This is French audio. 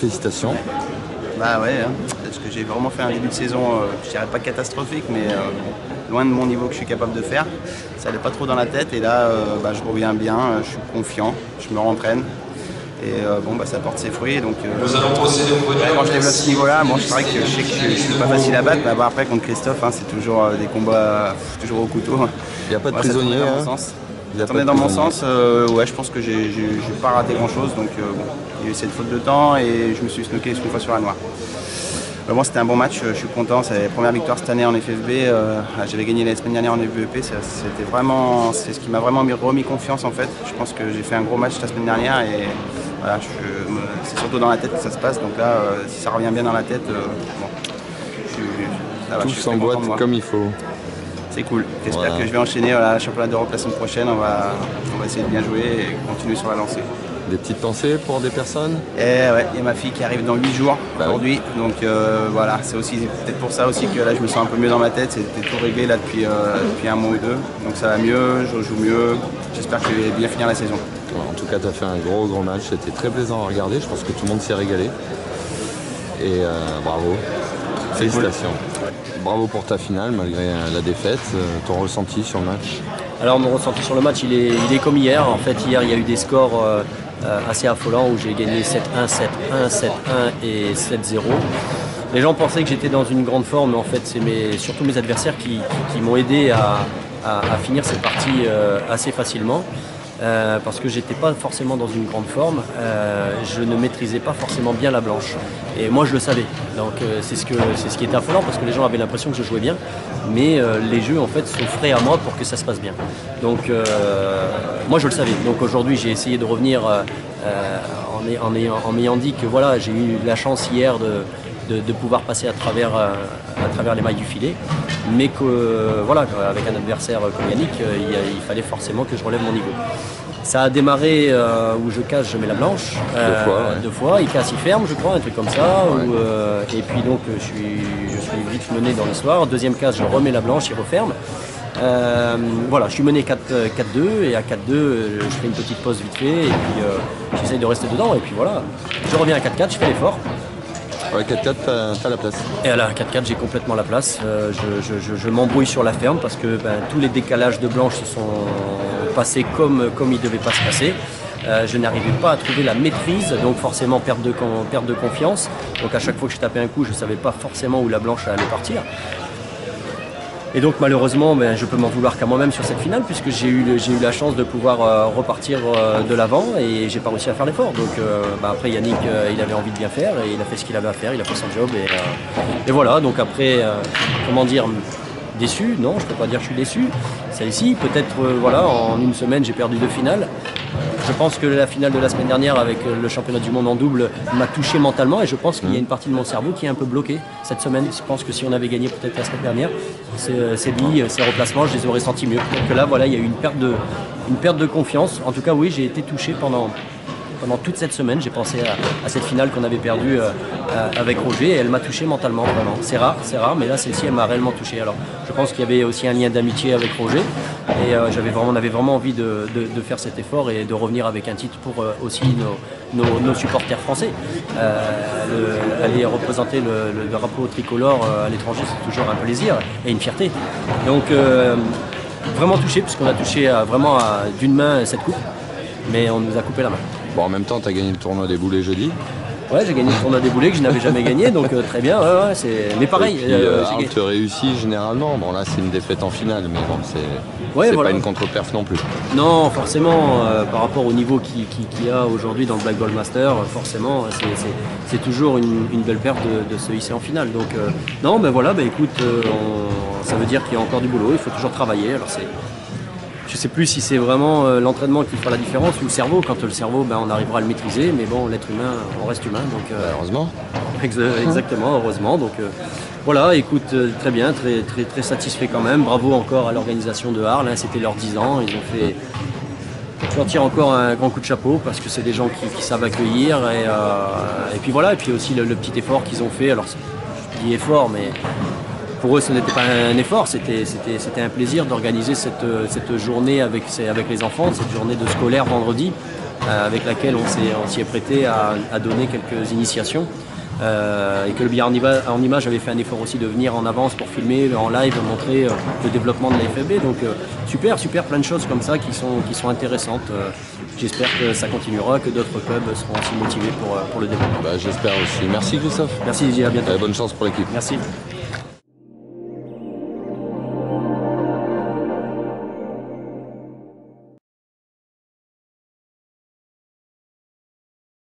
félicitations. Bah ouais, hein, parce que j'ai vraiment fait un début de saison, je dirais pas catastrophique, mais loin de mon niveau que je suis capable de faire. Ça allait pas trop dans la tête et là, je reviens bien, je suis confiant, je me rentraîne. Et ça porte ses fruits. Donc, quand je développe ce niveau-là, c'est vrai que je sais que c'est pas facile à battre. Mais après, contre Christophe, hein, c'est toujours des combats toujours au couteau. Il n'y a pas de prisonnier. Ça tournait dans mon sens. Ouais, je pense que j'ai pas raté grand-chose. Donc, il y a eu cette faute de temps et je me suis snooké une fois sur la noire. Moi, c'était un bon match, je suis content. C'est la première victoire cette année en FFB. J'avais gagné la semaine dernière en FVEP. C'est ce qui m'a vraiment remis confiance en fait. Je pense que j'ai fait un gros match la semaine dernière et voilà, c'est surtout dans la tête que ça se passe. Donc là, si ça revient bien dans la tête, tout s'emboîte comme il faut. C'est cool. J'espère que je vais enchaîner le championnat d'Europe la semaine prochaine. On va essayer de bien jouer et continuer sur la lancée. Des petites pensées pour des personnes? Ouais, il y a ma fille qui arrive dans 8 jours aujourd'hui. Oui. Donc voilà, c'est aussi peut-être pour ça aussi que là je me sens un peu mieux dans ma tête. C'était tout réglé là depuis un mois ou deux. Donc ça va mieux, je joue mieux. J'espère que je vais bien finir la saison. En tout cas, tu as fait un gros match. C'était très plaisant à regarder. Je pense que tout le monde s'est régalé. Et bravo. Félicitations. Cool. Bravo pour ta finale malgré la défaite. Ton ressenti sur le match? Alors mon ressenti sur le match, il est comme hier. En fait, hier, il y a eu des scores assez affolants où j'ai gagné 7-1, 7-1, 7-1 et 7-0. Les gens pensaient que j'étais dans une grande forme, mais en fait, c'est surtout mes adversaires qui m'ont aidé à finir cette partie assez facilement. Parce que j'étais pas forcément dans une grande forme, je ne maîtrisais pas forcément bien la blanche et moi je le savais, donc c'est ce qui était affolant parce que les gens avaient l'impression que je jouais bien, mais les jeux en fait sont frais à moi pour que ça se passe bien, donc moi je le savais. Donc aujourd'hui j'ai essayé de revenir en m'ayant dit que voilà, j'ai eu la chance hier de pouvoir passer à travers les mailles du filet, mais que voilà, avec un adversaire comme Yannick, il fallait forcément que je relève mon niveau. Ça a démarré où je casse, je mets la blanche, deux fois, il casse, il ferme, je crois, un truc comme ça, et puis donc je suis vite mené dans le soir. Deuxième casse, je remets la blanche, il referme. Voilà, je suis mené 4-2 et à 4-2 je fais une petite pause vite fait et puis j'essaye de rester dedans et puis voilà, je reviens à 4-4, je fais l'effort. Ouais, 4-4, t'as la place. Et à la 4-4, j'ai complètement la place. Je m'embrouille sur la ferme parce que tous les décalages de blanche se sont passés comme ils ne devaient pas se passer. Je n'arrivais pas à trouver la maîtrise, donc forcément perte de confiance. Donc à chaque fois que je tapais un coup, je ne savais pas forcément où la blanche allait partir. Et donc malheureusement, je peux m'en vouloir qu'à moi-même sur cette finale puisque j'ai eu la chance de pouvoir repartir de l'avant et j'ai pas réussi à faire l'effort. Donc après Yannick, il avait envie de bien faire et il a fait ce qu'il avait à faire, il a fait son job et voilà. Donc après, comment dire, déçu? Non, je peux pas dire que je suis déçu. Celle-ci, peut-être en une semaine, j'ai perdu 2 finales. Je pense que la finale de la semaine dernière avec le championnat du monde en double m'a touché mentalement et je pense qu'il y a une partie de mon cerveau qui est un peu bloquée cette semaine. Je pense que si on avait gagné peut-être la semaine dernière, ces billes, ces replacements, je les aurais sentis mieux. Donc là, voilà, il y a eu une perte de confiance. En tout cas, oui, j'ai été touché pendant toute cette semaine. J'ai pensé à cette finale qu'on avait perdue avec Roger et elle m'a touché mentalement, vraiment. C'est rare, mais là, celle-ci, elle m'a réellement touché. Alors, je pense qu'il y avait aussi un lien d'amitié avec Roger et on avait vraiment envie de faire cet effort et de revenir avec un titre pour aussi nos supporters français. Aller représenter le drapeau tricolore à l'étranger, c'est toujours un plaisir et une fierté. Donc, vraiment touché, puisqu'on a touché vraiment d'une main cette coupe, mais on nous a coupé la main. Bon, en même temps, tu as gagné le tournoi des boulets jeudi. Ouais, j'ai gagné le tournoi des boulets que je n'avais jamais gagné, donc très bien. Mais pareil. Arles te réussit généralement. Bon, là, c'est une défaite en finale, mais bon, c'est pas une contre-perf non plus. Non, forcément, par rapport au niveau qu'il y a aujourd'hui dans le Black Ball Master, forcément, c'est toujours une belle perte de se hisser en finale. Donc, non, écoute, ça veut dire qu'il y a encore du boulot, il faut toujours travailler. Alors, je ne sais plus si c'est vraiment l'entraînement qui fera la différence ou le cerveau. Quand le cerveau, on arrivera à le maîtriser, mais bon, l'être humain, on reste humain. Donc, heureusement. Exactement, heureusement. Donc voilà, écoute, très bien, très, très, très satisfait quand même. Bravo encore à l'organisation de Arles, c'était leurs 10 ans. Ils ont fait. Je leur tire encore un grand coup de chapeau parce que c'est des gens qui savent accueillir. Et puis voilà, et puis aussi le petit effort qu'ils ont fait. Alors, je dis effort, mais. Pour eux, ce n'était pas un effort, c'était un plaisir d'organiser cette journée avec les enfants, cette journée de scolaire vendredi. avec laquelle on s'y est prêté à donner quelques initiations. Et que le billard en image avait fait un effort aussi de venir en avance pour filmer en live, montrer le développement de la FFB. Donc super, plein de choses comme ça qui sont intéressantes. J'espère que ça continuera, que d'autres clubs seront aussi motivés pour le développement. J'espère aussi. Merci Christophe. Merci Didier, à bientôt. Bonne chance pour l'équipe. Merci.